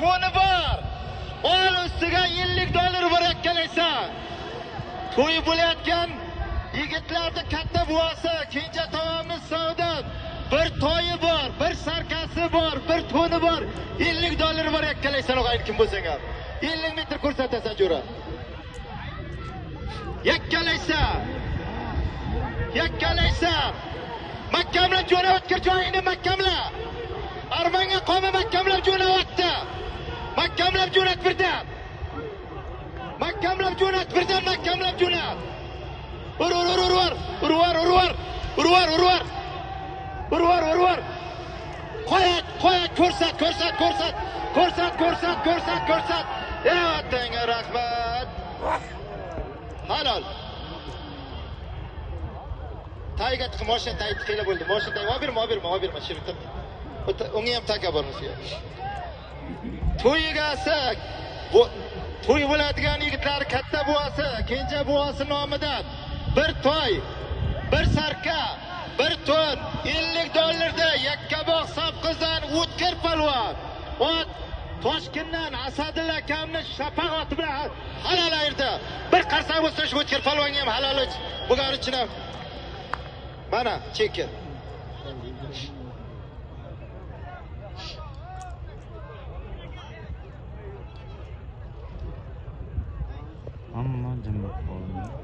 to'ni bor. Ol ustiga $50 bor ekkalaysan. To'y bo'layotgan yigitlarning katta buvasi, kenja tog'amiz Saudat. Bir to'yi bor, bir sarkasi bor, bir to'ni bor. $50 bor ekkalaysan o'g'ayli kim bo'lsang ham. 50 metr ko'rsatasan jo'ra. Yakkalaysan. Yakkalaysan. Mahkamlar jo'na o'tkir joyingni mahkamlar. Armanga qoma mahkamlar jo'natdi. Mahkamlar jo'nat birdan. Mahkamlar jo'nat birdan, mahkamlar jo'nat. Urvar. Qo'yat, ko'rsat. Evatanga rahmat. Halol. Tayga tiqib mashina tayib qila bo'ldi. Mashina tayib oberma, shirkda. Unga ham taka bormisiz. To'ygasi to'y bo'ladigan yigitlar katta buvasi, kenja buvasi nomidan bir to'y, bir sarka, bir to'n $50 da Yakkabog' Sabqizdan O'tkir palvon. Ot Toshkentdan Asadilla akamni shapaq oti bilan halol ayirdi. Bir qarsaq bo'lsa shu O'tkir palvonga ham halol bo'lgani uchun ham mana chekir. Amma jimib qoldi.